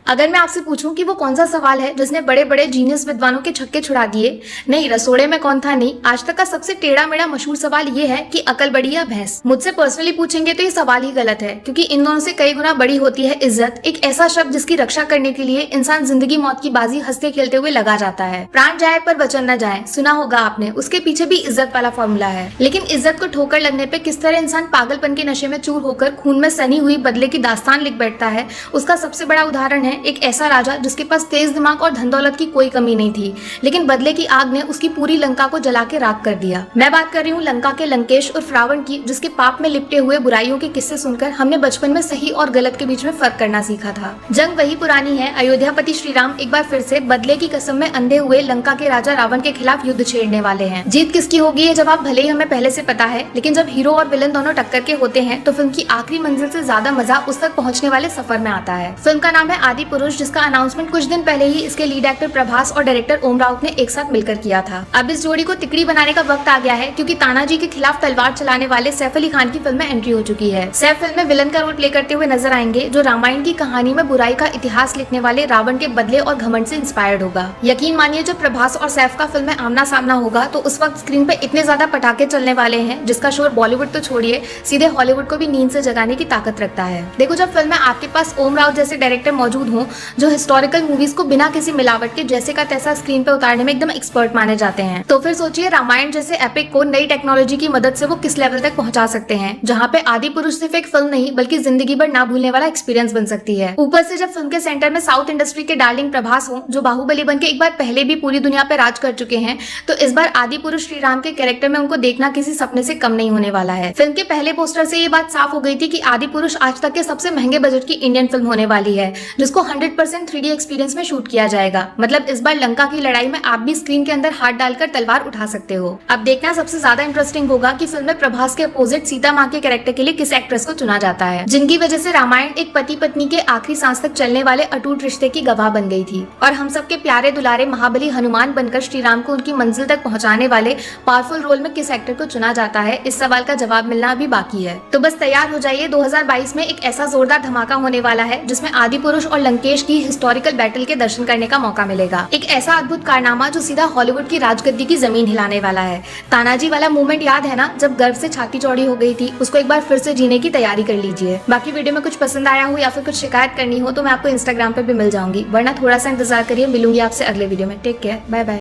अगर मैं आपसे पूछूं कि वो कौन सा सवाल है जिसने बड़े बड़े जीनियस विद्वानों के छक्के छुड़ा दिए, नहीं रसोड़े में कौन था नहीं, आज तक का सबसे टेढ़ा मेढ़ा मशहूर सवाल ये है कि अकल बड़ी या भैंस। मुझसे पर्सनली पूछेंगे तो ये सवाल ही गलत है, क्योंकि इन दोनों से कई गुना बड़ी होती है इज्जत, एक ऐसा शब्द जिसकी रक्षा करने के लिए इंसान जिंदगी मौत की बाजी हंसते खेलते हुए लगा जाता है। प्राण जाए पर वचन न जाए, सुना होगा आपने, उसके पीछे भी इज्जत वाला फॉर्मूला है। लेकिन इज्जत को ठोकर लगने पे किस तरह इंसान पागलपन के नशे में चूर होकर खून में सनी हुई बदले की दास्तान लिख बैठता है, उसका सबसे बड़ा उदाहरण है एक ऐसा राजा जिसके पास तेज दिमाग और धन दौलत की कोई कमी नहीं थी, लेकिन बदले की आग ने उसकी पूरी लंका को जला के राख कर दिया। मैं बात कर रही हूँ लंका के लंकेश और रावण की, जिसके पाप में लिपटे हुए बुराइयों के किस्से सुनकर हमने बचपन में सही और गलत के बीच में फर्क करना सीखा था। जंग वही पुरानी है, अयोध्यापति श्री राम एक बार फिर से बदले की कसम में अंधे हुए लंका के राजा रावण के खिलाफ युद्ध छेड़ने वाले हैं। जीत किसकी होगी ये जवाब भले ही हमें पहले से पता है, लेकिन जब हीरो और विलन दोनों टक्कर के होते हैं तो फिल्म की आखिरी मंजिल से ज्यादा मजा उस तक पहुंचने वाले सफर में आता है। फिल्म का नाम है आदि पुरुष, जिसका अनाउंसमेंट कुछ दिन पहले ही इसके लीड एक्टर प्रभास और डायरेक्टर ओम राउत ने एक साथ मिलकर किया था। अब इस जोड़ी को तिकड़ी बनाने का वक्त आ गया है, क्योंकि तानाजी के खिलाफ तलवार चलाने वाले सैफ अली खान की फिल्म में एंट्री हो चुकी है। सैफ फिल्म में विलन का रोल प्ले करते हुए नजर आएंगे, जो रामायण की कहानी में बुराई का इतिहास लिखने वाले रावण के बदले और घमंड से इंस्पायर्ड होगा। यकीन मानिए जब प्रभास और सैफ का फिल्म में आमना सामना होगा तो उस वक्त स्क्रीन पे इतने ज्यादा पटाखे चलने वाले हैं जिसका शोर बॉलीवुड तो छोड़िए, सीधे हॉलीवुड को भी नींद से जगाने की ताकत रखता है। देखो, जब फिल्म में आपके पास ओम राउत जैसे डायरेक्टर मौजूद हों जो हिस्टोरिकल मूवीज को बिना किसी मिलावट के जैसे का तैसा स्क्रीन पे उतारने में एकदम एक्सपर्ट माने जाते हैं, तो फिर सोचिए रामायण जैसे एपिक को नई टेक्नोलॉजी की मदद से वो किस लेवल तक पहुंचा सकते हैं, जहाँ पे आदि पुरुष सिर्फ एक फिल्म नहीं बल्कि जिंदगी भर ना भूलने वाला एक्सपीरियंस बन सकती है। ऊपर से जब फिल्म के सेंटर में साउथ इंडस्ट्री के डार्लिंग प्रभास हो, जो बाहुबली बन के एक बार पहले भी पूरी दुनिया पे राज कर चुके हैं, तो इस बार आदि पुरुष श्री राम के कैरेक्टर में उनको देखना किसी सपने से कम नहीं होने वाला है। फिल्म के पहले पोस्टर से ये बात साफ हो गई थी कि आदि पुरुष आज तक के सबसे महंगे बजट की इंडियन फिल्म होने वाली है, जिसको 100% 3D एक्सपीरियंस में शूट किया जाएगा। मतलब इस बार लंका की लड़ाई में आप भी स्क्रीन के अंदर हाथ डालकर तलवार उठा सकते हो। अब देखना सबसे ज्यादा इंटरेस्टिंग होगा कि फिल्म में प्रभास के अपोजिट सीता माँ के कैरेक्टर के लिए किस एक्ट्रेस को चुना जाता है, जिनकी वजह से रामायण एक पति पत्नी के आखिरी सांस तक चलने वाले अटूट रिश्ते की गवाह बन गई थी, और हम सबके प्यारे दुलारे महाबली हनुमान बनकर श्री राम को उनकी मंजिल तक पहुंचाने वाले पावरफुल रोल में किस एक्टर को चुना जाता है, इस सवाल का जवाब मिलना अभी बाकी है। तो बस तैयार हो जाइए, 2022 में एक ऐसा जोरदार धमाका होने वाला है जिसमें आदि पुरुष और लंकेश की हिस्टोरिकल बैटल के दर्शन करने का मौका मिलेगा। एक ऐसा अद्भुत कारनामा जो सीधा हॉलीवुड की राजगद्दी की जमीन हिलाने वाला है। तानाजी वाला मूवमेंट याद है ना, जब गर्व से छाती चौड़ी हो गई थी, उसको एक बार फिर से जीने की तैयारी कर लीजिए। बाकी वीडियो में कुछ पसंद आया हो या फिर कुछ शिकायत करनी हो तो मैं आपको इंस्टाग्राम पे भी मिल जाऊंगी, वरना थोड़ा सा इंतजार करिए, मिलूंगी आपसे अगले वीडियो में। Take care, bye bye.